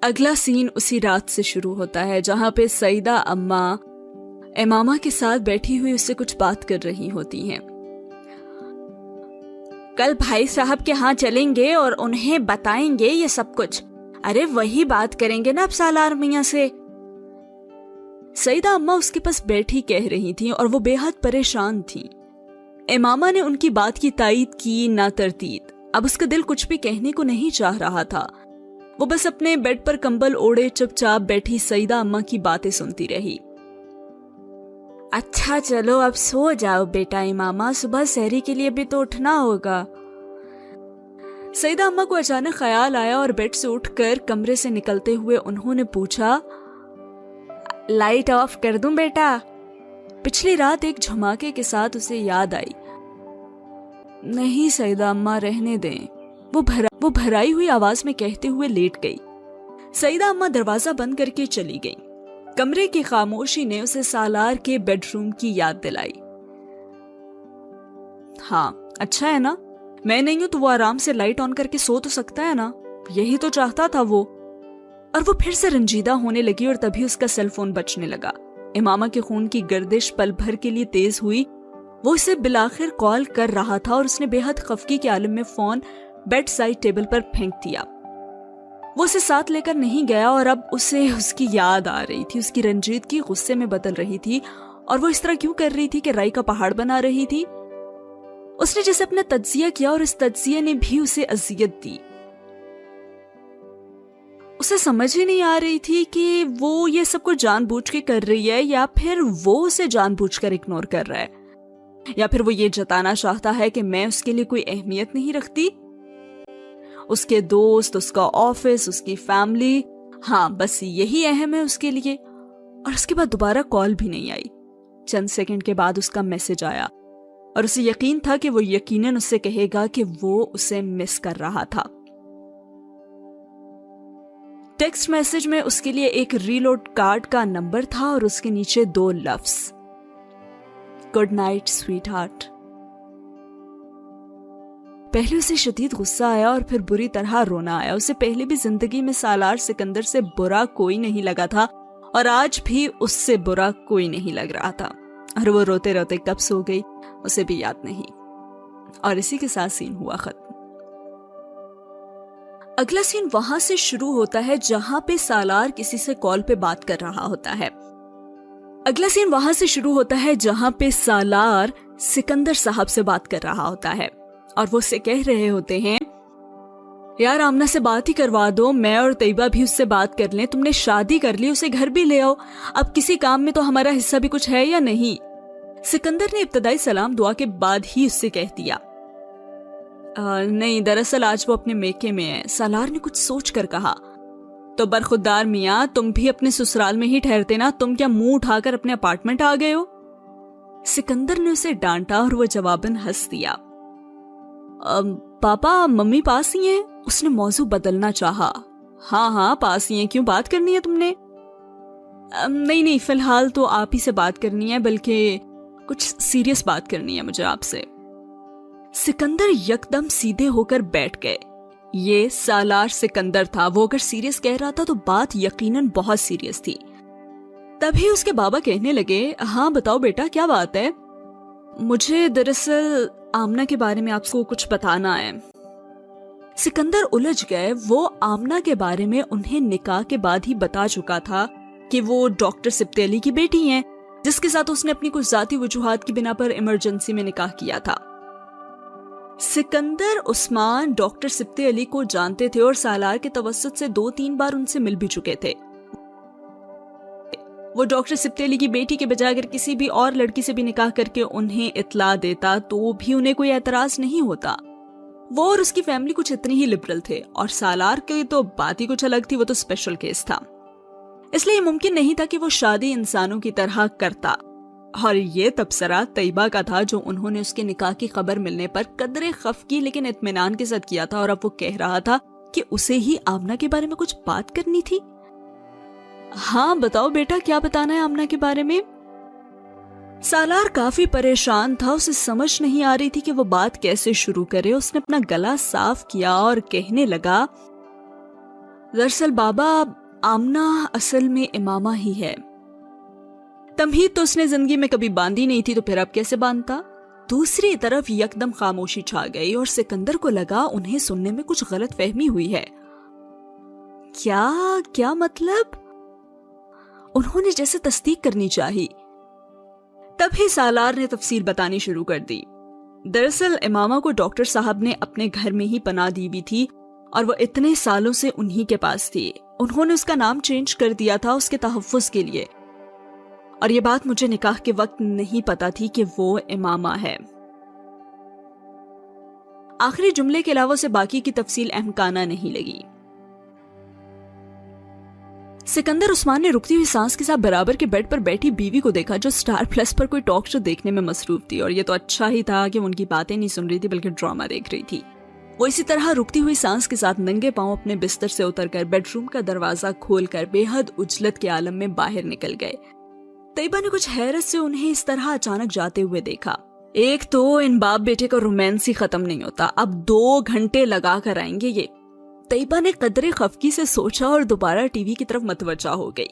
اگلا سین اسی رات سے شروع ہوتا ہے جہاں پہ سعیدہ اماں امامہ کے ساتھ بیٹھی ہوئی اس سے کچھ بات کر رہی ہوتی ہیں۔ کل بھائی صاحب کے ہاں چلیں گے اور انہیں بتائیں گے یہ سب کچھ۔ ارے وہی بات کریں گے نا اب سالار میاں سے۔ سعیدہ اماں اس کے پاس بیٹھی کہہ رہی تھیں اور وہ بے حد پریشان تھیں۔ امامہ نے ان کی بات کی تائید کی نہ تردید۔ اب اس کا دل کچھ بھی کہنے کو نہیں چاہ رہا تھا، وہ بس اپنے بیڈ پر کمبل اوڑے چپ چاپ بیٹھی سعیدہ اماں کی باتیں سنتی رہی۔ اچھا چلو اب سو جاؤ بیٹا امامہ، صبح سحری کے لیے بھی تو اٹھنا ہوگا۔ سعیدہ اماں کو اچانک خیال آیا اور بیڈ سے اٹھ کر کمرے سے نکلتے ہوئے انہوں نے پوچھا، لائٹ آف کر دوں بیٹا؟ پچھلی رات ایک جھماکے کے ساتھ اسے یاد آئی۔ نہیں سعیدہ اماں رہنے دیں، وہ بھرائی ہوئی آواز میں کہتے ہوئے لیٹ گئی۔ سعیدہ اماں دروازہ بند کر کے چلی گئی۔ کمرے کی خاموشی نے اسے سالار کے بیڈ روم کی یاد دلائی۔ ہاں اچھا ہے نا، میں نہیں ہوں تو وہ آرام سے لائٹ آن کر کے سو تو سکتا ہے نا، یہی تو چاہتا تھا وہ۔ اور وہ پھر سے رنجیدہ ہونے لگی اور تبھی اس کا سیل فون بجنے لگا۔ امامہ کے خون کی گردش پل بھر کے لیے تیز ہوئی، وہ اسے بالآخر کال کر رہا تھا اور اس نے بے حد خفگی کے عالم میں فون بیڈ سائڈ ٹیبل پر پھینک دیا۔ وہ اسے ساتھ لے کر نہیں گیا اور اب اسے اس کی یاد آ رہی تھی، اس کی رنجیدگی غصے میں بدل رہی تھی، اور وہ اس طرح کیوں کر رہی تھی کہ رائی کا پہاڑ بنا رہی تھی؟ اس نے جیسے اپنا تجزیہ کیا اور اس تجزیے نے بھی اسے اذیت دی۔ اسے سمجھ ہی نہیں آ رہی تھی کہ وہ یہ سب کچھ جان بوجھ کے کر رہی ہے یا پھر وہ اسے جان بوجھ کر اگنور کر رہا ہے، یا پھر وہ یہ جتانا چاہتا ہے کہ میں اس کے لیے کوئی اہمیت نہیں رکھتی۔ اس کے دوست، اس کا آفس، اس کی فیملی، ہاں بس یہی اہم ہے اس کے لیے۔ اور اس کے بعد دوبارہ کال بھی نہیں آئی۔ چند سیکنڈ کے بعد اس کا میسج آیا اور اسے یقین تھا کہ وہ یقیناً اس سے کہے گا کہ وہ اسے مس کر رہا تھا۔ ٹیکسٹ میسج میں اس کے لیے ایک ریلوڈ کارڈ کا نمبر تھا اور اس کے نیچے 2 لفظ، گڈ نائٹ سویٹ ہارٹ۔ پہلے اسے شدید غصہ آیا اور پھر بری طرح رونا آیا۔ اسے پہلے بھی زندگی میں سالار سکندر سے برا کوئی نہیں لگا تھا اور آج بھی اس سے برا کوئی نہیں لگ رہا تھا، اور وہ روتے روتے کب سو گئی اسے بھی یاد نہیں۔ اور اسی کے ساتھ سین ہوا ختم۔ اگلا سین وہاں سے شروع ہوتا ہے جہاں پہ سالار کسی سے کال پہ بات کر رہا ہوتا ہے۔ اگلا سین وہاں سے شروع ہوتا ہے جہاں پہ سالار سکندر صاحب سے بات کر رہا ہوتا ہے اور وہ اسے کہہ رہے ہوتے ہیں، یار آمنہ سے بات ہی کروا دو، میں اور طیبہ بھی اس سے بات کر لیں، تم نے شادی کر لی، اسے گھر بھی لے آؤ، اب کسی کام میں تو ہمارا حصہ بھی کچھ ہے یا نہیں؟ سکندر نے ابتدائی سلام دعا کے بعد ہی اس سے کہہ دیا، نہیں دراصل آج وہ اپنے میکے میں ہے۔ سالار نے کچھ سوچ کر کہا، تو برخودار میاں تم بھی اپنے سسرال میں ہی ٹھہرتے نا، تم کیا منہ اٹھا کر اپنے اپارٹمنٹ آ گئے ہو؟ سکندر نے اسے ڈانٹا اور وہ جواباً ہنس دیا، پاپا ممی پاس ہی ہیں؟ اس نے موضوع بدلنا چاہا۔ ہاں پاس ہی ہیں، کیوں بات کرنی ہے تم نے؟ نہیں فی الحال تو آپ ہی سے بات کرنی ہے، بلکہ کچھ سیریس بات کرنی ہے مجھے آپ سے۔ سکندر یکدم سیدھے ہو کر بیٹھ گئے۔ یہ سالار سکندر تھا، وہ اگر سیریس کہہ رہا تھا تو بات یقیناً بہت سیریس تھی۔ تبھی اس کے بابا کہنے لگے، ہاں بتاؤ بیٹا کیا بات ہے؟ مجھے دراصل آمنہ کے بارے میں آپ کو کچھ بتانا ہے۔ سکندر الجھ گئے، وہ آمنہ کے بارے میں انہیں نکاح کے بعد ہی بتا چکا تھا کہ وہ ڈاکٹر سبط علی کی بیٹی ہیں، جس کے ساتھ اس نے اپنی کچھ ذاتی وجوہات کی بنا پر ایمرجنسی میں نکاح کیا تھا۔ سکندر عثمان ڈاکٹر سبط علی کو جانتے تھے اور سالار کے توسط سے 2-3 بار ان سے مل بھی چکے تھے۔ وہ ڈاکٹر سبط علی کی بیٹی کے بجائے اگر کسی بھی اور لڑکی سے بھی نکاح کر کے انہیں اطلاع دیتا تو بھی انہیں کوئی اعتراض نہیں ہوتا۔ وہ اور اس کی فیملی کچھ اتنی ہی لبرل تھے، اور سالار کی تو بات ہی کچھ الگ تھی، وہ تو اسپیشل کیس تھا، اس لیے ممکن نہیں تھا کہ وہ شادی انسانوں کی طرح کرتا۔ اور یہ تبصرہ طیبہ کا تھا جو انہوں نے اس کے نکاح کی خبر ملنے پر قدرے خفگی لیکن اطمینان کے ساتھ کیا تھا، اور اب وہ کہہ رہا تھا کہ اسے ہی آمنہ کے بارے میں کچھ بات کرنی تھی۔ ہاں بتاؤ بیٹا کیا بتانا ہے آمنہ کے بارے میں؟ سالار کافی پریشان تھا، اسے سمجھ نہیں آ رہی تھی کہ وہ بات کیسے شروع کرے۔ اس نے اپنا گلا صاف کیا اور کہنے لگا، دراصل بابا آمنہ اصل میں امامہ ہی ہے. تمہید تو اس نے زندگی میں کبھی باندھی نہیں تھی، تو پھر اب کیسے باندھتا؟ دوسری طرف یکدم خاموشی چھا گئی اور سکندر کو لگا انہیں سننے میں کچھ غلط فہمی ہوئی ہے. کیا مطلب؟ انہوں نے جیسے تصدیق کرنی چاہی. تب ہی سالار نے تفصیل بتانی شروع کر دی. دراصل امامہ کو ڈاکٹر صاحب نے اپنے گھر میں ہی پناہ دی ہوئی تھی اور وہ اتنے سالوں سے انہی کے پاس تھی. انہوں نے اس کا نام چینج کر دیا تھا اس کے تحفظ کے لیے، اور یہ بات مجھے نکاح کے وقت نہیں پتا تھی کہ وہ امامہ ہے. آخری جملے کے علاوہ سے باقی کی تفصیل احمقانہ نہیں لگی. سکندر عثمان نے رکتی ہوئی سانس کے ساتھ برابر کے بیڈ پر بیٹھی بیوی کو دیکھا جو سٹار پلس پر کوئی ٹاک شو دیکھنے میں مصروف تھی، اور یہ تو اچھا ہی تھا کہ وہ ان کی باتیں نہیں سن رہی تھی بلکہ ڈرامہ دیکھ رہی تھی. وہ اسی طرح رکتی ہوئی سانس کے ساتھ ننگے پاؤں اپنے بستر سے اتر کر بیڈ روم کا دروازہ کھول کر بے حد عجلت کے عالم میں باہر نکل گئے. طیبہ نے کچھ حیرت سے انہیں اس طرح اچانک جاتے ہوئے دیکھا. ایک تو ان باپ بیٹے کا رومانس ہی ختم نہیں ہوتا، اب 2 گھنٹے لگا کر آئیں گے یہ. طیبہ نے قدرے خفگی سے سوچا اور دوبارہ ٹی وی کی طرف متوجہ ہو گئی.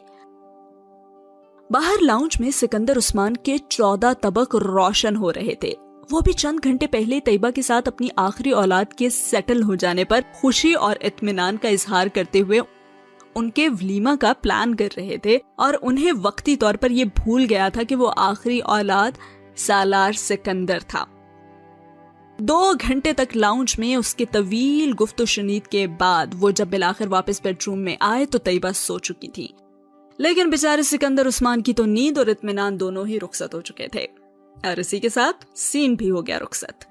باہر لاؤنج میں سکندر عثمان کے 14 طبق روشن ہو رہے تھے. وہ بھی چند گھنٹے پہلے طیبہ کے ساتھ اپنی آخری اولاد کے سیٹل ہو جانے پر خوشی اور اطمینان کا اظہار کرتے ہوئے ان کے ولیمہ کا پلان کر رہے تھے، اور انہیں وقتی طور پر یہ بھول گیا تھا کہ وہ آخری اولاد سالار سکندر تھا. 2 گھنٹے تک لاؤنج میں اس کے طویل گفت و شنید کے بعد وہ جب بالآخر واپس بیڈ روم میں آئے تو طیبہ سو چکی تھی، لیکن بیچارے سکندر عثمان کی تو نیند اور اطمینان دونوں ہی رخصت ہو چکے تھے، اور اسی کے ساتھ سین بھی ہو گیا رخصت.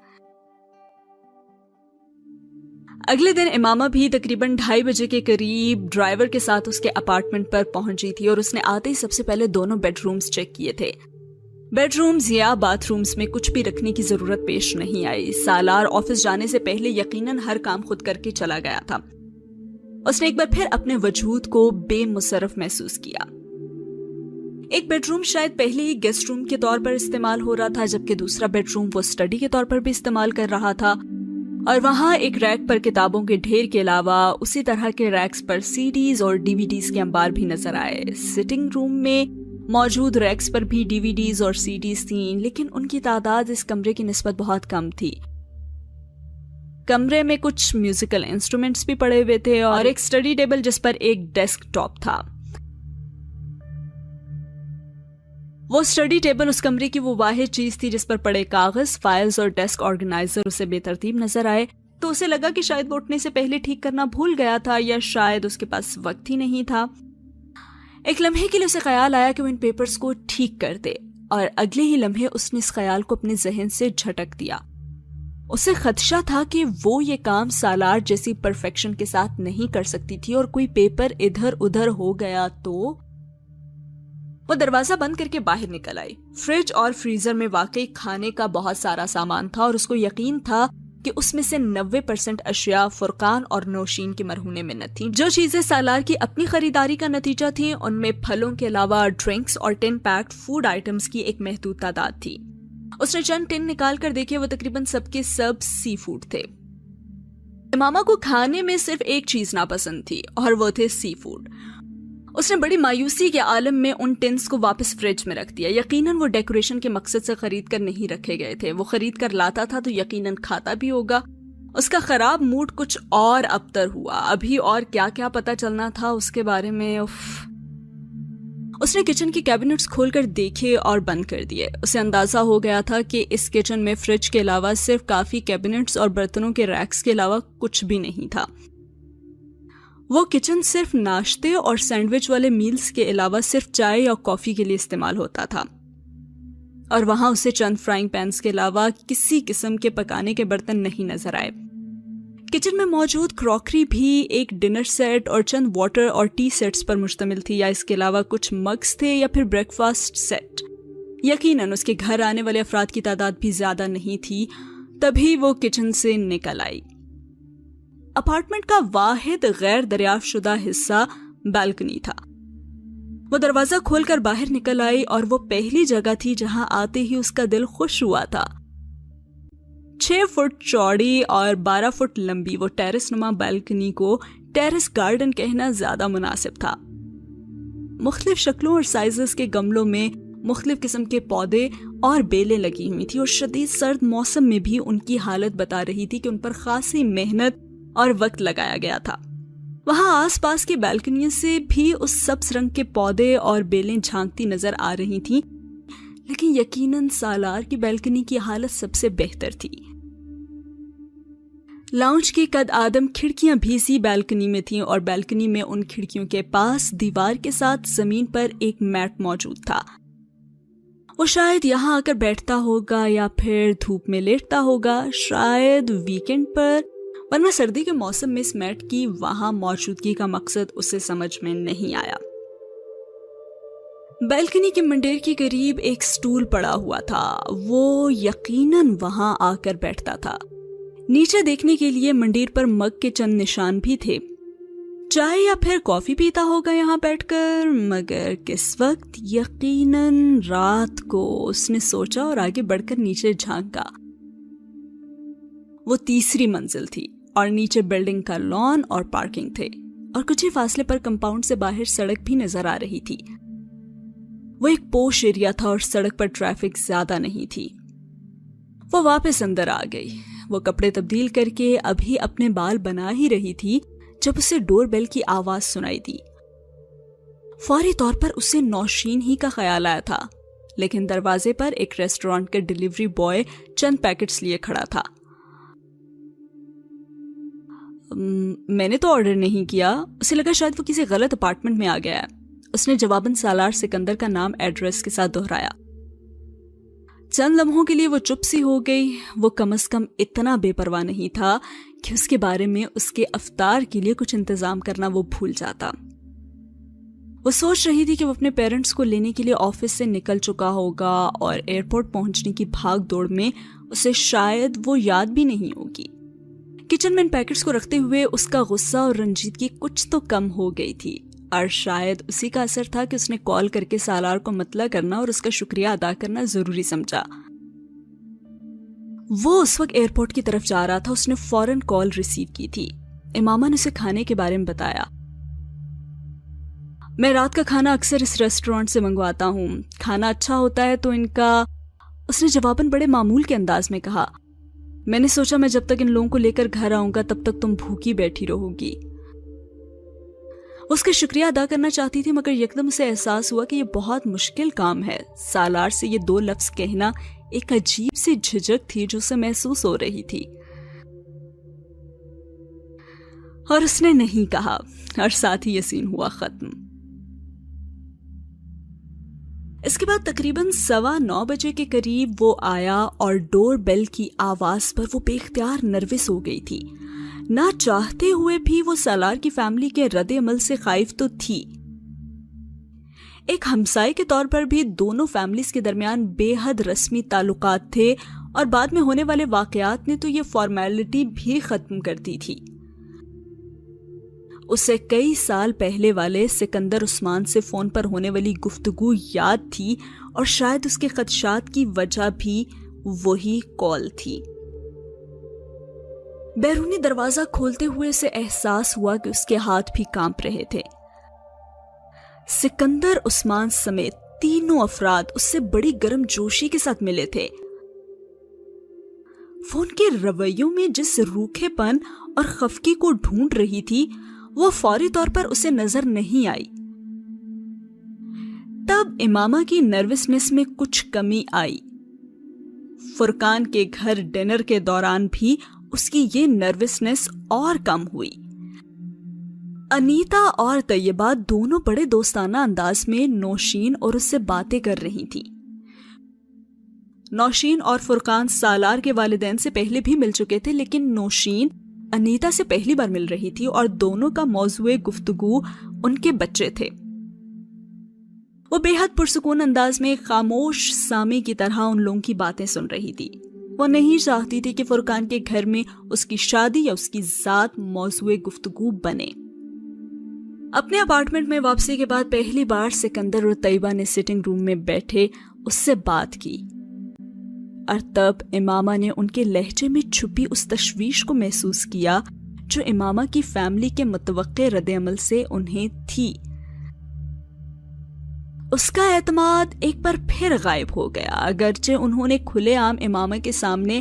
اگلے دن امامہ بھی تقریباً 2:30 بجے کے قریب ڈرائیور کے ساتھ اس کے اپارٹمنٹ پر پہنچی تھی، اور اس نے آتے ہی سب سے پہلے دونوں بیڈ رومز چیک کیے تھے. بیڈ رومز یا باتھ رومز میں کچھ بھی رکھنے کی ضرورت پیش نہیں آئی. سالار آفس جانے سے پہلے یقیناً ہر کام خود کر کے چلا گیا تھا. اس نے ایک بار پھر اپنے وجود کو بے مصرف محسوس کیا. ایک بیڈ روم شاید پہلے ہی گیسٹ روم کے طور پر استعمال ہو رہا تھا، جبکہ دوسرا بیڈ روم وہ اسٹڈی کے طور پر بھی استعمال کر رہا تھا، اور وہاں ایک ریک پر کتابوں کے ڈھیر کے علاوہ اسی طرح کے ریکس پر سی ڈیز اور ڈی وی ڈیز کے انبار بھی نظر آئے. سٹنگ روم میں موجود ریکس پر بھی ڈی وی ڈیز اور سی ڈیز تھیں، لیکن ان کی تعداد اس کمرے کی نسبت بہت کم تھی. کمرے میں کچھ میوزیکل انسٹرومنٹس بھی پڑے ہوئے تھے اور ایک اسٹڈی ٹیبل جس پر ایک ڈیسک ٹاپ تھا. وہ اسٹڈی ٹیبل اس کمرے کی وہ واحد چیز تھی جس پر پڑے کاغذ، فائلز اور ڈیسک آرگنائزر اسے بے ترتیب نظر آئے، تو اسے لگا کہ شاید وہ اٹھنے سے پہلے ٹھیک کرنا بھول گیا تھا، یا شاید اس کے پاس وقت ہی نہیں تھا. ایک لمحے کے لیے اسے خیال آیا کہ وہ ان پیپرز کو ٹھیک کر دے، اور اگلے ہی لمحے اس نے اس خیال کو اپنے ذہن سے جھٹک دیا. اسے خدشہ تھا کہ وہ یہ کام سالار جیسی پرفیکشن کے ساتھ نہیں کر سکتی تھی، اور کوئی پیپر ادھر ادھر ہو گیا تو. وہ دروازہ بند کر کے باہر نکل آئی. فریج اور فریزر میں واقعی کھانے کا بہت سارا سامان تھا، اور اس کو یقین تھا کہ اس میں سے 90% اشیاء فرقان اور نوشین کے مرہون منت تھیں. جو چیزیں سالار کی اپنی خریداری کا نتیجہ تھیں ان میں پھلوں کے علاوہ ڈرنکس اور 10 پیکڈ فوڈ آئٹمز کی ایک محدود تعداد تھی. اس نے چند ٹن نکال کر دیکھے، وہ تقریباً سب کے سب سی فوڈ تھے. امامہ کو کھانے میں صرف ایک چیز ناپسند تھی، اور وہ تھے سی فوڈ. اس نے بڑی مایوسی کے عالم میں ان ٹنز کو واپس فریج میں رکھ دیا. یقیناً وہ ڈیکوریشن کے مقصد سے خرید کر نہیں رکھے گئے تھے. وہ خرید کر لاتا تھا تو یقیناً کھاتا بھی ہوگا. اس کا خراب موڈ کچھ اور ابتر ہوا. ابھی اور کیا کیا پتا چلنا تھا اس کے بارے میں. اس نے کچن کی کیبنٹس کھول کر دیکھے اور بند کر دیے. اسے اندازہ ہو گیا تھا کہ اس کچن میں فریج کے علاوہ صرف کافی کیبنٹس اور برتنوں کے ریکس کے علاوہ کچھ بھی نہیں تھا. وہ کچن صرف ناشتے اور سینڈوچ والے میلز کے علاوہ صرف چائے اور کافی کے لیے استعمال ہوتا تھا، اور وہاں اسے چند فرائنگ پینز کے علاوہ کسی قسم کے پکانے کے برتن نہیں نظر آئے. کچن میں موجود کراکری بھی ایک ڈنر سیٹ اور چند واٹر اور ٹی سیٹس پر مشتمل تھی، یا اس کے علاوہ کچھ مگز تھے یا پھر بریک فاسٹ سیٹ. یقیناً اس کے گھر آنے والے افراد کی تعداد بھی زیادہ نہیں تھی. تبھی وہ کچن سے نکل آئی. اپارٹمنٹ کا واحد غیر دریافت شدہ حصہ بالکنی تھا. وہ دروازہ کھول کر باہر نکل آئی، اور وہ پہلی جگہ تھی جہاں آتے ہی اس کا دل خوش ہوا تھا. 6 فٹ چوڑی اور 12 فٹ لمبی وہ ٹیرس نما بالکنی کو ٹیرس گارڈن کہنا زیادہ مناسب تھا۔ مختلف شکلوں اور سائزز کے گملوں میں مختلف قسم کے پودے اور بیلیں لگی ہوئی تھی اور شدید سرد موسم میں بھی ان کی حالت بتا رہی تھی کہ ان پر خاصی محنت اور وقت لگایا گیا تھا۔ وہاں آس پاس کی بالکنیوں سے بھی اس سبز رنگ کے پودے اور بیلیں جھانکتی نظر آ رہی تھیں، لیکن یقیناً سالار کی بالکنی کی حالت سب سے بہتر تھی۔ لاؤنج کی قد آدم کھڑکیاں بھی اسی بالکنی میں تھیں اور بالکنی میں ان کھڑکیوں کے پاس دیوار کے ساتھ زمین پر ایک میٹ موجود تھا۔ وہ شاید یہاں آ کر بیٹھتا ہوگا یا پھر دھوپ میں لیٹتا ہوگا، شاید ویکنڈ پر، ورنہ سردی کے موسم میں اس میٹ کی وہاں موجودگی کا مقصد اسے سمجھ میں نہیں آیا۔ بالکنی کے منڈیر کے قریب ایک سٹول پڑا ہوا تھا، وہ یقیناً وہاں آ کر بیٹھتا تھا۔ نیچے دیکھنے کے لیے منڈیر پر مگ کے چند نشان بھی تھے۔ چائے یا پھر کافی پیتا ہوگا یہاں بیٹھ کر، مگر کس وقت؟ یقیناً رات کو، اس نے سوچا اور آگے بڑھ کر نیچے جھانکا۔ وہ تیسری منزل تھی اور نیچے بلڈنگ کا لان اور پارکنگ تھے اور کچھ ہی فاصلے پر کمپاؤنڈ سے باہر سڑک بھی نظر آ رہی تھی۔ وہ ایک پوش ایریا تھا اور سڑک پر ٹریفک زیادہ نہیں تھی۔ وہ واپس اندر آ گئی۔ وہ کپڑے تبدیل کر کے ابھی اپنے بال بنا ہی رہی تھی جب اسے ڈور بیل کی آواز سنائی دی۔ فوری طور پر اسے نوشین ہی کا خیال آیا تھا، لیکن دروازے پر ایک ریسٹورانٹ کا ڈیلیوری بوائے چند پیکٹس لیے کھڑا تھا۔ میں نے تو آرڈر نہیں کیا۔ اسے لگا شاید وہ کسی غلط اپارٹمنٹ میں آ گیا ہے۔ اس نے جواباً سالار سکندر کا نام ایڈریس کے ساتھ دہرایا۔ چند لمحوں کے لیے وہ چپ سی ہو گئی۔ وہ کم از کم اتنا بے پرواہ نہیں تھا کہ اس کے بارے میں اس کے افطار کے لیے کچھ انتظام کرنا وہ بھول جاتا۔ وہ سوچ رہی تھی کہ وہ اپنے پیرنٹس کو لینے کے لیے آفس سے نکل چکا ہوگا اور ایئرپورٹ پہنچنے کی بھاگ دوڑ میں اسے شاید وہ یاد بھی نہیں ہوگی۔ کچن میں ان پیکٹس کو رکھتے ہوئے اس کا غصہ اور رنجیدگی کچھ تو کم ہو گئی تھی، اور شاید اسی کا اثر تھا کہ اس نے کال کر کے سالار کو مطلع کرنا اور اس کا شکریہ ادا کرنا ضروری سمجھا۔ وہ اس وقت ایئرپورٹ کی طرف جا رہا تھا۔ اس نے فوراً کال ریسیو کی تھی۔ امامہ نے اسے کھانے کے بارے میں بتایا۔ میں رات کا کھانا اکثر اس ریسٹورانٹ سے منگواتا ہوں، کھانا اچھا ہوتا ہے تو ان کا، اس نے جواباً بڑے معمول کے انداز میں کہا۔ میں نے سوچا میں جب تک ان لوگوں کو لے کر گھر آؤں گا تب تک تم بھوکی بیٹھی رہو گی۔ اس کا شکریہ ادا کرنا چاہتی تھی، مگر یکدم اسے احساس ہوا کہ یہ بہت مشکل کام ہے۔ سالار سے یہ 2 لفظ کہنا ایک عجیب سی جھجک تھی جو اسے محسوس ہو رہی تھی، اور اس نے نہیں کہا، اور ساتھ ہی یہ سین ہوا ختم۔ اس کے بعد تقریباً 9:15 بجے کے قریب وہ آیا اور ڈور بیل کی آواز پر وہ بے اختیار نروس ہو گئی تھی۔ نہ چاہتے ہوئے بھی وہ سالار کی فیملی کے رد عمل سے خائف تو تھی۔ ایک ہمسائے کے طور پر بھی دونوں فیملیز کے درمیان بے حد رسمی تعلقات تھے، اور بعد میں ہونے والے واقعات نے تو یہ فارمیلٹی بھی ختم کر دی تھی۔ اسے کئی سال پہلے والے سکندر عثمان سے فون پر ہونے والی گفتگو یاد تھی، اور شاید اس کے خدشات کی وجہ بھی وہی کال تھی۔ بیرونی دروازہ کھولتے ہوئے اسے احساس ہوا کہ اس کے ہاتھ بھی کانپ رہے تھے۔ سکندر عثمان سمیت 3 افراد اس سے بڑی گرم جوشی کے ساتھ ملے تھے۔ فون کے رویوں میں جس روکھے پن اور خفگی کو ڈھونڈ رہی تھی وہ فوری طور پر اسے نظر نہیں آئی۔ تب امامہ کی نروسنس میں کچھ کمی آئی۔ فرقان کے گھر ڈنر کے دوران بھی اس کی یہ نروسنس اور کم ہوئی۔ انیتا اور طیبہ دونوں بڑے دوستانہ انداز میں نوشین اور اس سے باتیں کر رہی تھی۔ نوشین اور فرقان سالار کے والدین سے پہلے بھی مل چکے تھے، لیکن نوشین انیتا سے پہلی بار مل رہی تھی اور دونوں کا موضوع گفتگو ان کے بچے تھے۔ وہ بے حد پرسکون انداز میں خاموش سامع کی طرح ان لوگوں کی باتیں سن رہی تھی۔ وہ نہیں چاہتی تھی کہ فرقان کے گھر میں اس کی شادی یا اس کی ذات موضوع گفتگو بنے۔ اپنے اپارٹمنٹ میں واپسی کے بعد پہلی بار سکندر اور طیبہ نے سٹنگ روم میں بیٹھے اس سے بات کی۔ اور تب امامہ نے ان کے لہجے میں چھپی اس تشویش کو محسوس کیا جو امامہ کی فیملی کے متوقع رد عمل سے انہیں تھی۔ اس کا اعتماد ایک بار پھر غائب ہو گیا۔ اگرچہ انہوں نے کھلے عام امامہ کے سامنے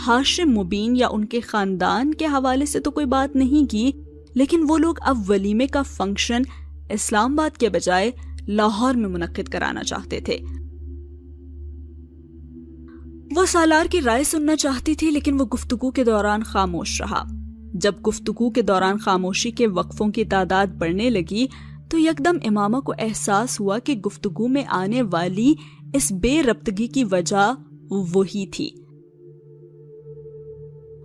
ہاشم مبین یا ان کے خاندان کے حوالے سے تو کوئی بات نہیں کی، لیکن وہ لوگ اب ولیمے کا فنکشن اسلام آباد کے بجائے لاہور میں منعقد کرانا چاہتے تھے۔ وہ سالار کی رائے سننا چاہتی تھی، لیکن وہ گفتگو کے دوران خاموش رہا۔ جب گفتگو کے دوران خاموشی کے وقفوں کی تعداد بڑھنے لگی تو یکدم امامہ کو احساس ہوا کہ گفتگو میں آنے والی اس بے ربطگی کی وجہ وہی تھی۔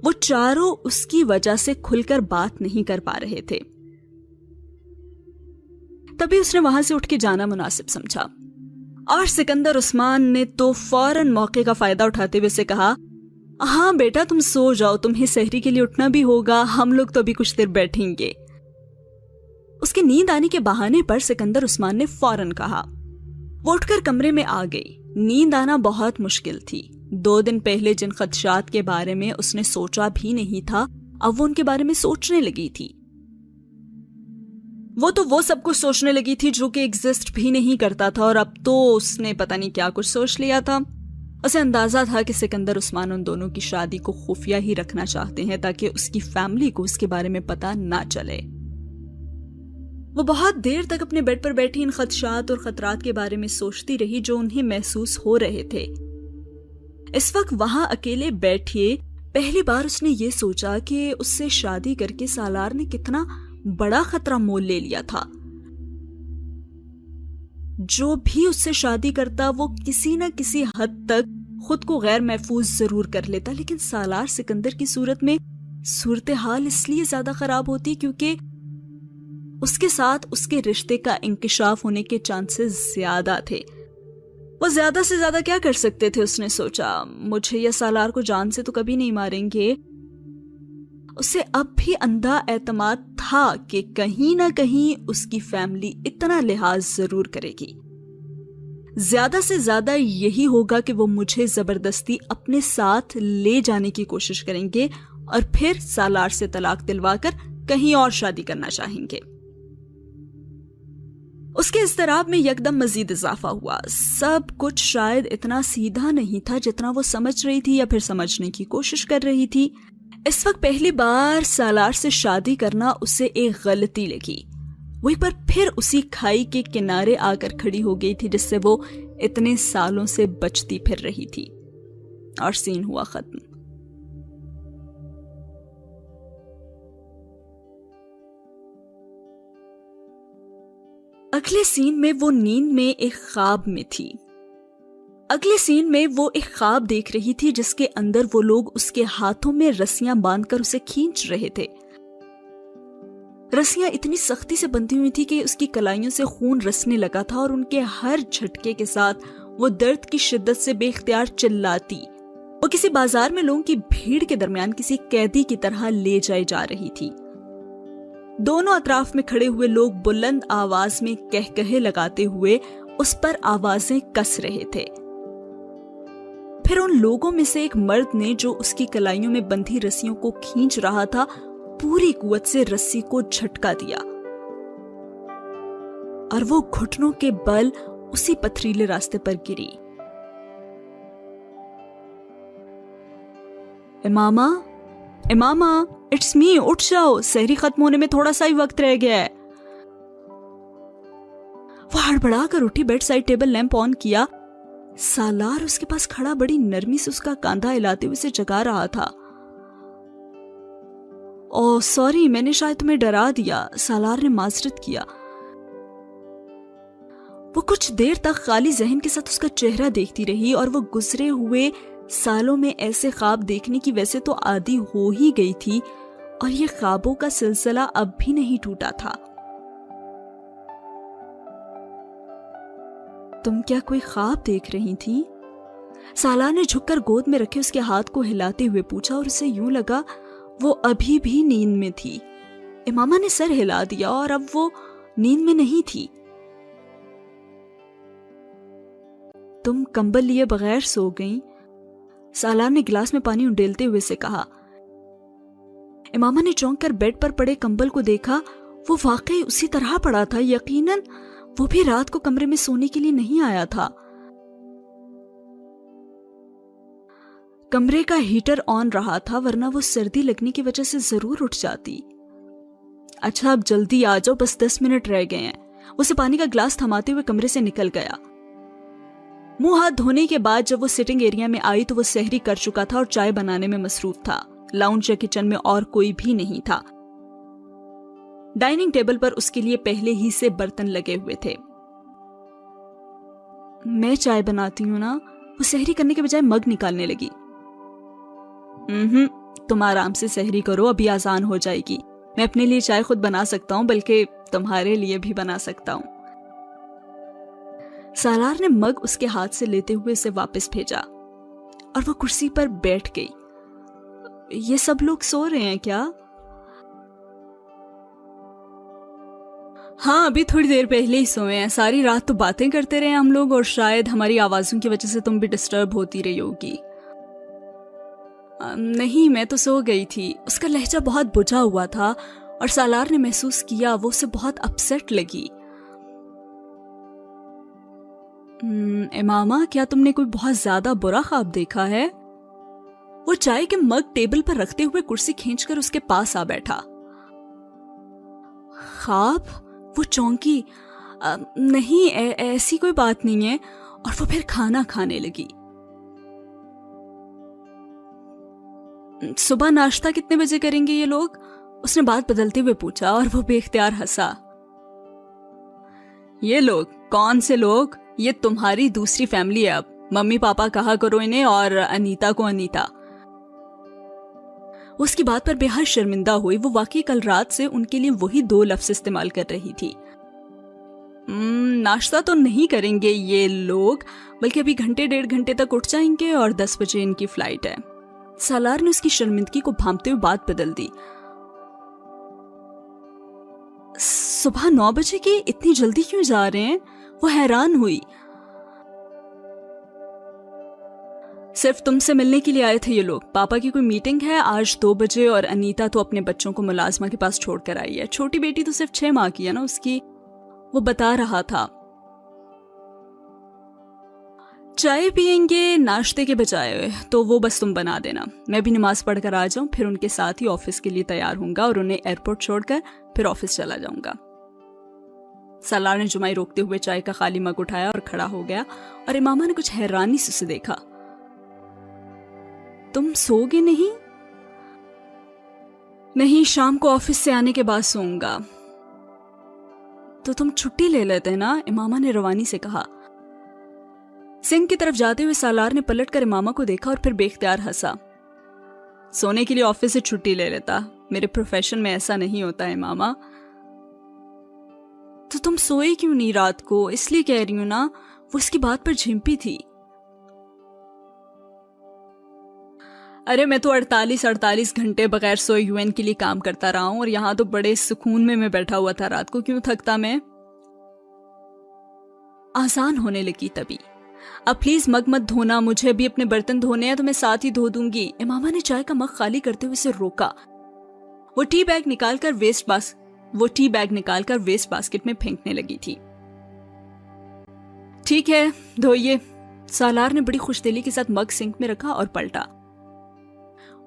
وہ چاروں اس کی وجہ سے کھل کر بات نہیں کر پا رہے تھے۔ تبھی اس نے وہاں سے اٹھ کے جانا مناسب سمجھا، اور سکندر عثمان نے تو فوراً موقع کا فائدہ اٹھاتے ہوئے سے کہا، ہاں بیٹا تم سو جاؤ، تمہیں سحری کے لیے اٹھنا بھی ہوگا، ہم لوگ تو ابھی کچھ دیر بیٹھیں گے۔ اس کی نیند آنے کے بہانے پر سکندر عثمان نے فوراً کہا۔ وہ اٹھ کر کمرے میں آ گئی۔ نیند آنا بہت مشکل تھی۔ 2 دن پہلے جن خدشات کے بارے میں اس نے سوچا بھی نہیں تھا، اب وہ ان کے بارے میں سوچنے لگی تھی۔ وہ سب کچھ سوچنے لگی تھی جو کہ ایگزسٹ بھی نہیں کرتا تھا، اور اب تو اس نے پتہ نہیں کیا کچھ سوچ لیا تھا۔ اسے اندازہ تھا کہ سکندر عثمان ان دونوں کی شادی کو خفیہ ہی رکھنا چاہتے ہیں تاکہ اس کی فیملی کو اس کے بارے میں پتہ نہ چلے۔ وہ بہت دیر تک اپنے بیڈ پر بیٹھی ان خدشات اور خطرات کے بارے میں سوچتی رہی جو انہیں محسوس ہو رہے تھے۔ اس وقت وہاں اکیلے بیٹھے پہلی بار اس نے یہ سوچا کہ اس سے شادی کر کے سالار نے کتنا بڑا خطرہ مول لے لیا تھا۔ جو بھی اس سے شادی کرتا وہ کسی نہ کسی حد تک خود کو غیر محفوظ ضرور کر لیتا، لیکن سالار سکندر کی صورت میں صورتحال اس لیے زیادہ خراب ہوتی کیونکہ اس کے ساتھ اس کے رشتے کا انکشاف ہونے کے چانسز زیادہ تھے۔ وہ زیادہ سے زیادہ کیا کر سکتے تھے؟ اس نے سوچا، مجھے یا سالار کو جان سے تو کبھی نہیں ماریں گے۔ اسے اب بھی اندھا اعتماد تھا کہ کہیں نہ کہیں اس کی فیملی اتنا لحاظ ضرور کرے گی۔ زیادہ سے زیادہ یہی ہوگا کہ وہ مجھے زبردستی اپنے ساتھ لے جانے کی کوشش کریں گے اور پھر سالار سے طلاق دلوا کر کہیں اور شادی کرنا چاہیں گے۔ اس کے اضطراب میں یکدم مزید اضافہ ہوا۔ سب کچھ شاید اتنا سیدھا نہیں تھا جتنا وہ سمجھ رہی تھی یا پھر سمجھنے کی کوشش کر رہی تھی۔ اس وقت پہلی بار سالار سے شادی کرنا اسے ایک غلطی لگی۔ وہ ایک بار پھر اسی کھائی کے کنارے آ کر کھڑی ہو گئی تھی جس سے وہ اتنے سالوں سے بچتی پھر رہی تھی، اور سین ہوا ختم۔ اگلے سین میں وہ نیند میں ایک خواب میں تھی۔ اگلے سین میں وہ ایک خواب دیکھ رہی تھی جس کے اندر وہ لوگ اس کے ہاتھوں میں رسیاں باندھ کر اسے کھینچ رہے تھے۔ رسیاں اتنی سختی سے بندھی ہوئی تھی کہ اس کی کلائیوں سے خون رسنے لگا تھا، اور ان کے ہر جھٹکے کے ساتھ وہ درد کی شدت سے بے اختیار چلاتی۔ وہ کسی بازار میں لوگوں کی بھیڑ کے درمیان کسی قیدی کی طرح لے جائی جا رہی تھی۔ دونوں اطراف میں کھڑے ہوئے لوگ بلند آواز میں کہکہے لگاتے ہوئے اس پر آوازیں کس رہے تھے۔ پھر ان لوگوں میں سے ایک مرد نے جو اس کی کلائیوں میں بندھی رسیوں کو کھینچ رہا تھا پوری قوت سے رسی کو جھٹکا دیا، اور وہ گھٹنوں کے بل اسی پتھریلے راستے پر گری۔ امامہ، امامہ، اٹس می، اٹھ جاؤ، سحری ختم ہونے میں تھوڑا سا ہی وقت رہ گیا ہے۔ وہ ہڑبڑا کر اٹھی، بیڈ سائڈ ٹیبل لیمپ آن کیا۔ سالار اس کے پاس کھڑا بڑی نرمی سے اس کا کاندھا ہلاتے ہوئے اسے جگا رہا تھا۔ اوہ سوری، میں نے شاید تمہیں ڈرا دیا، سالار نے معذرت کیا۔ وہ کچھ دیر تک خالی ذہن کے ساتھ اس کا چہرہ دیکھتی رہی، اور وہ گزرے ہوئے سالوں میں ایسے خواب دیکھنے کی ویسے تو عادی ہو ہی گئی تھی، اور یہ خوابوں کا سلسلہ اب بھی نہیں ٹوٹا تھا۔ تم کیا کوئی خواب دیکھ رہی تھی؟ سالار نے جھک کر گود میں رکھے اس کے ہاتھ کو ہلاتے ہوئے پوچھا، اور اسے یوں لگا وہ ابھی بھی نیند میں تھی۔ امامہ نے سر ہلا دیا، اور اب وہ نیند میں نہیں تھی۔ تم کمبل لیے بغیر سو گئیں؟ سالار نے گلاس میں پانی انڈیلتے ہوئے سے کہا۔ امامہ نے چونک کر بیڈ پر پڑے کمبل کو دیکھا، وہ واقعی اسی طرح پڑا تھا۔ یقیناً وہ بھی رات کو کمرے میں سونے کے لیے نہیں آیا تھا۔ کمرے کا ہیٹر آن رہا تھا، ورنہ وہ سردی لگنے کی وجہ سے ضرور اٹھ جاتی۔ اچھا اب جلدی آ جاؤ، بس 10 منٹ رہ گئے ہیں۔ اسے پانی کا گلاس تھماتے ہوئے کمرے سے نکل گیا۔ منہ ہاتھ دھونے کے بعد جب وہ سٹنگ ایریا میں آئی تو وہ سحری کر چکا تھا اور چائے بنانے میں مصروف تھا۔ لاؤنج یا کچن میں اور کوئی بھی نہیں تھا۔ ڈائننگ ٹیبل پر اس کے لیے پہلے ہی سے برتن لگے ہوئے تھے۔ میں چائے بناتی ہوں نا، وہ سحری کرنے کے بجائے مگ نکالنے لگی۔ تم آرام سے سحری کرو، ابھی آسان ہو جائے گی۔ میں اپنے لیے چائے خود بنا سکتا ہوں، بلکہ تمہارے لیے بھی بنا سکتا ہوں۔ سالار نے مگ اس کے ہاتھ سے لیتے ہوئے اسے واپس بھیجا اور وہ کرسی پر بیٹھ گئی۔ یہ سب لوگ سو رہے ہیں کیا؟ ہاں، ابھی تھوڑی دیر پہلے ہی سوئے ہیں۔ ساری رات تو باتیں کرتے رہے ہم لوگ، اور شاید ہماری آوازوں کی وجہ سے تم بھی ڈسٹرب ہوتی رہی ہوگی۔ نہیں، میں تو سو گئی تھی۔ اس کا لہجہ بہت بجھا ہوا تھا اور سالار نے محسوس کیا وہ اسے بہت اپسیٹ لگی۔ امامہ، کیا تم نے کوئی بہت زیادہ برا خواب دیکھا ہے؟ وہ چائے کے مگ ٹیبل پر رکھتے ہوئے کرسی کھینچ کر اس کے پاس آ بیٹھا۔ خواب؟ وہ چونکی۔ نہیں، ایسی کوئی بات نہیں ہے۔ اور وہ پھر کھانا کھانے لگی۔ صبح ناشتہ کتنے بجے کریں گے یہ لوگ؟ اس نے بات بدلتے ہوئے پوچھا اور وہ بے اختیار ہنسا۔ یہ لوگ؟ کون سے لوگ؟ یہ تمہاری دوسری فیملی ہے اب۔ ممی پاپا کہا کرو انہیں، اور انیتا کو انیتا۔ اس کی بات پر بے حد شرمندہ ہوئی۔ وہ واقعی کل رات سے ان کے لیے وہی 2 لفظ استعمال کر رہی تھی۔ ناشتہ تو نہیں کریں گے یہ لوگ، بلکہ ابھی گھنٹے 1.5 گھنٹے تک اٹھ جائیں گے اور 10 بجے ان کی فلائٹ ہے۔ سالار نے اس کی شرمندگی کو بھانپتے ہوئے بات بدل دی۔ صبح 9 بجے کی؟ اتنی جلدی کیوں جا رہے ہیں؟ وہ حیران ہوئی۔ صرف تم سے ملنے کے لیے آئے تھے یہ لوگ۔ پاپا کی کوئی میٹنگ ہے آج 2 بجے، اور انیتا تو اپنے بچوں کو ملازمہ کے پاس چھوڑ کر آئی ہے۔ چھوٹی بیٹی تو صرف 6 ماہ کی ہے نا اس کی، وہ بتا رہا تھا۔ چائے پیئیں گے ناشتے کے بجائے، تو وہ بس تم بنا دینا۔ میں بھی نماز پڑھ کر آ جاؤں، پھر ان کے ساتھ ہی آفس کے لیے تیار ہوں گا اور انہیں ایئرپورٹ چھوڑ کر پھر آفس چلا جاؤں گا۔ سالار نے جمائی روکتے ہوئے چائے کا خالی مگ اٹھایا اور کھڑا ہو گیا، اور امامہ نے کچھ حیرانی سے اسے دیکھا۔ تم سو گے نہیں؟ نہیں، شام کو آفس سے آنے کے بعد سوؤں گا۔ تو تم چھٹی لے لیتے نا، امامہ نے روانی سے کہا۔ سنگھ کی طرف جاتے ہوئے سالار نے پلٹ کر امامہ کو دیکھا اور پھر بے اختیار ہنسا۔ سونے کے لیے آفس سے چھٹی لے لیتا، میرے پروفیشن میں ایسا نہیں ہوتا ہے امامہ۔ تو تم سوئے کیوں نہیں رات کو؟ اس لیے کہہ رہی ہوں نا، وہ اس کی بات پر جھمپی تھی۔ ارے میں تو 48 گھنٹے بغیر سوئے UN کے لیے کام کرتا رہا ہوں، اور یہاں تو بڑے سکون میں بیٹھا ہوا تھا رات کو، کیوں تھکتا میں؟ آسان ہونے لگی تبھی۔ اب پلیز مگ مت دھونا، مجھے بھی اپنے برتن دھونے ہیں تو میں ساتھ ہی دھو دوں گی۔ امامہ نے چائے کا مگ خالی کرتے ہوئے اسے روکا۔ وہ ٹی بیگ نکال کر ویسٹ باسکٹ میں پھینکنے لگی تھی۔ ٹھیک ہے، دھوئیے۔ سالار نے بڑی خوش دلی کے ساتھ مگ سنک میں رکھا اور پلٹا۔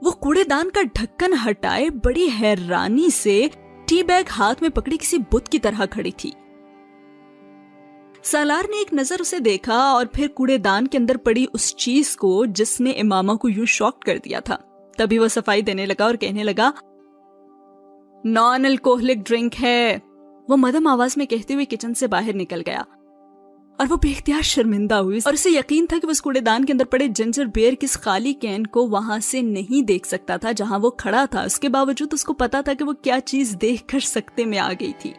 وہ کوڑے دان کا ڈھکن ہٹائے بڑی حیرانی سے ٹی بیگ ہاتھ میں پکڑی کسی بت کی طرح کھڑی تھی۔ سالار نے ایک نظر اسے دیکھا اور پھر کوڑے دان کے اندر پڑی اس چیز کو جس نے امامہ کو یوں شاک کر دیا تھا۔ تبھی وہ صفائی دینے لگا اور کہنے لگا، نان الکوہلک ڈرنک ہے۔ وہ مدھم آواز میں کہتے ہوئے کچن سے باہر نکل گیا، اور وہ بے اختیار شرمندہ ہوئی، اور اسے یقین تھا کہ وہ اس کوڑے دان کے اندر پڑے جنجر بیئر کی اس خالی کین کو وہاں سے نہیں دیکھ سکتا تھا جہاں وہ کھڑا تھا۔ اس کے باوجود اس کو پتا تھا کہ وہ کیا چیز دیکھ کر سکتے میں آ گئی تھی۔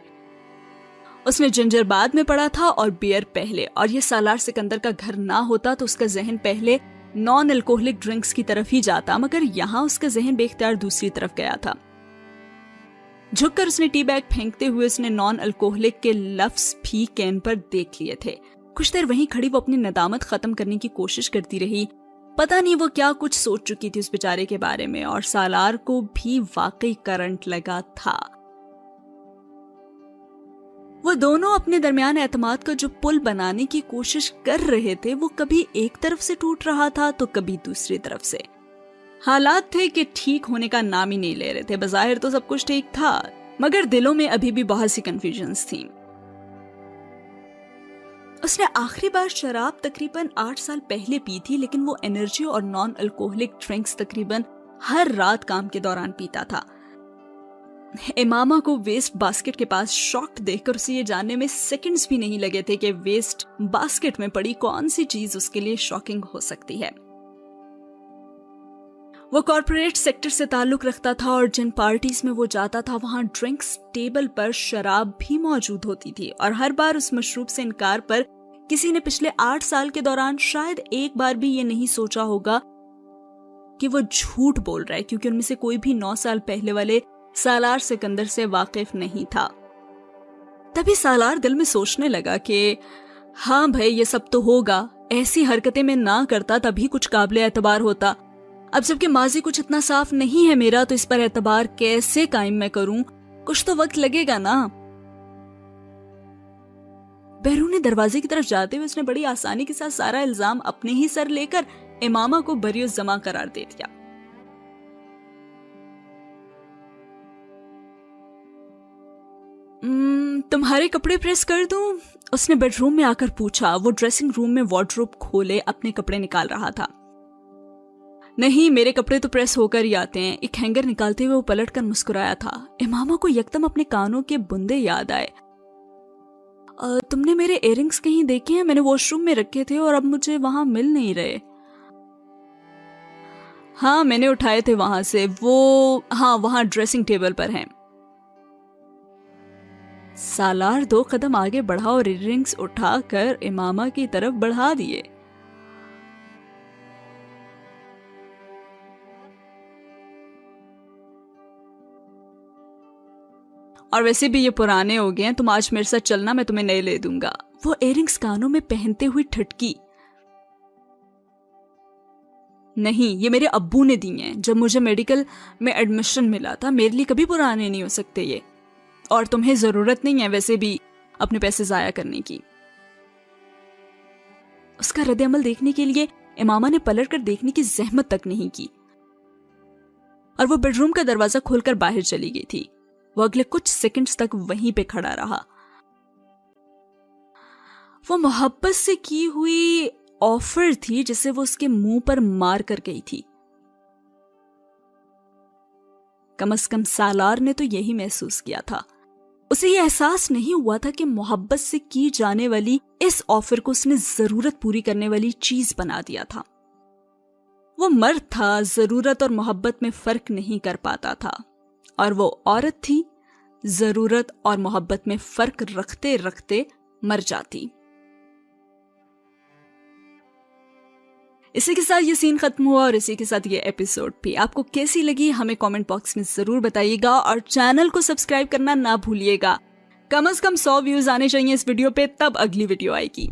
اس میں جنجر بعد میں پڑا تھا اور بیئر پہلے، اور یہ سالار سکندر کا گھر نہ ہوتا تو اس کا ذہن پہلے نان الکوہلک ڈرنکس کی طرف ہی جاتا، مگر یہاں اس کا ذہن بے اختیار دوسری طرف گیا تھا۔ جھک کر اس نے ٹی بیگ پھینکتے ہوئے اس نے نان الکوہلک کے لفظ بھی کین پر دیکھ لیے تھے۔ کچھ دیر وہیں کھڑی وہ اپنی ندامت ختم کرنے کی کوشش کرتی رہی، پتہ نہیں وہ کیا کچھ سوچ چکی تھی اس بیچارے کے بارے میں، اور سالار کو بھی واقعی کرنٹ لگا تھا۔ وہ دونوں اپنے درمیان اعتماد کا جو پل بنانے کی کوشش کر رہے تھے وہ کبھی ایک طرف سے ٹوٹ رہا تھا تو کبھی دوسری طرف سے۔ حالات تھے کہ ٹھیک ہونے کا نام ہی نہیں لے رہے تھے۔ بظاہر تو سب کچھ ٹھیک تھا مگر دلوں میں ابھی بھی بہت سی کنفیوژنز تھیں۔ اس نے آخری بار شراب تقریباً 8 سال پہلے پی تھی، لیکن وہ انرجی اور نان الکوہلک ڈرنکس تقریباً ہر رات کام کے دوران پیتا تھا۔ امامہ کو ویسٹ باسکٹ کے پاس شاکڈ دیکھ کر اسے یہ جاننے میں سیکنڈز بھی نہیں لگے تھے کہ ویسٹ باسکٹ میں پڑی کون سی چیز اس کے لیے شاکنگ ہو سکتی ہے۔ وہ کارپوریٹ سیکٹر سے تعلق رکھتا تھا اور جن پارٹیز میں وہ جاتا تھا وہاں ڈرنکس ٹیبل پر شراب بھی موجود ہوتی تھی، اور ہر بار اس مشروب سے انکار پر کسی نے پچھلے 8 سال کے دوران شاید ایک بار بھی یہ نہیں سوچا ہوگا کہ وہ جھوٹ بول رہا ہے، کیونکہ ان میں سے کوئی بھی 9 سال پہلے والے سالار سکندر سے واقف نہیں تھا۔ تبھی سالار دل میں سوچنے لگا کہ ہاں بھائی یہ سب تو ہوگا، ایسی حرکتیں میں نہ کرتا تبھی کچھ قابل اعتبار ہوتا۔ اب جب کہ ماضی کچھ اتنا صاف نہیں ہے میرا تو اس پر اعتبار کیسے قائم میں کروں؟ کچھ تو وقت لگے گا نا۔ بیرون دروازے کی طرف جاتے ہوئے اس نے بڑی آسانی کے ساتھ سارا الزام اپنے ہی سر لے کر امامہ کو بری الزما قرار دے دیا۔ تمہارے کپڑے پریس کر دوں؟ اس نے بیڈ روم میں آ کر پوچھا۔ وہ ڈریسنگ روم میں وارڈروب کھولے اپنے کپڑے نکال رہا تھا۔ نہیں، میرے کپڑے تو پریس ہو کر ہی آتے ہیں۔ ایک ہینگر نکالتے ہوئے وہ پلٹ کر مسکرایا تھا۔ امامہ کو یکدم اپنے کانوں کے بندے یاد آئے۔ تم نے میرے ایئرنگز کہیں دیکھے ہیں؟ میں نے واش روم میں رکھے تھے اور اب مجھے وہاں مل نہیں رہے۔ ہاں میں نے اٹھائے تھے وہاں سے، وہاں ڈریسنگ ٹیبل پر ہیں۔ سالار 2 قدم آگے بڑھا اور ایئرنگز اٹھا کر امامہ کی طرف بڑھا دیے۔ اور ویسے بھی یہ پرانے ہو گئے ہیں، تم آج میرے ساتھ چلنا، میں تمہیں نئے لے دوں گا۔ وہ ایئرنگز کانوں میں پہنتے ہوئی ٹھٹکی۔ نہیں، یہ میرے ابو نے دی ہیں جب مجھے میڈیکل میں ایڈمیشن ملا تھا، میرے لیے کبھی پرانے نہیں ہو سکتے یہ، اور تمہیں ضرورت نہیں ہے ویسے بھی اپنے پیسے ضائع کرنے کی۔ اس کا رد عمل دیکھنے کے لیے امامہ نے پلٹ کر دیکھنے کی زحمت تک نہیں کی، اور وہ بیڈ روم کا دروازہ کھول کر باہر چلی گئی تھی۔ وہ اگلے کچھ سیکنڈز تک وہیں پہ کھڑا رہا۔ وہ محبت سے کی ہوئی آفر تھی جسے وہ اس کے منہ پر مار کر گئی تھی۔ کم از کم سالار نے تو یہی محسوس کیا تھا۔ اسے یہ احساس نہیں ہوا تھا کہ محبت سے کی جانے والی اس آفر کو اس نے ضرورت پوری کرنے والی چیز بنا دیا تھا۔ وہ مرد تھا، ضرورت اور محبت میں فرق نہیں کر پاتا تھا، اور وہ عورت تھی، ضرورت اور محبت میں فرق رکھتے رکھتے مر جاتی۔ اسی کے ساتھ یہ سین ختم ہوا اور اسی کے ساتھ یہ ایپیسوڈ بھی۔ آپ کو کیسی لگی ہمیں کامنٹ باکس میں ضرور بتائیے گا، اور چینل کو سبسکرائب کرنا نہ بھولیے گا۔ کم از کم 100 ویوز آنے چاہیے اس ویڈیو پہ، تب اگلی ویڈیو آئے گی۔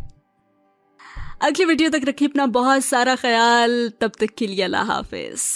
اگلی ویڈیو تک رکھیے اپنا بہت سارا خیال، تب تک کے لیے اللہ حافظ۔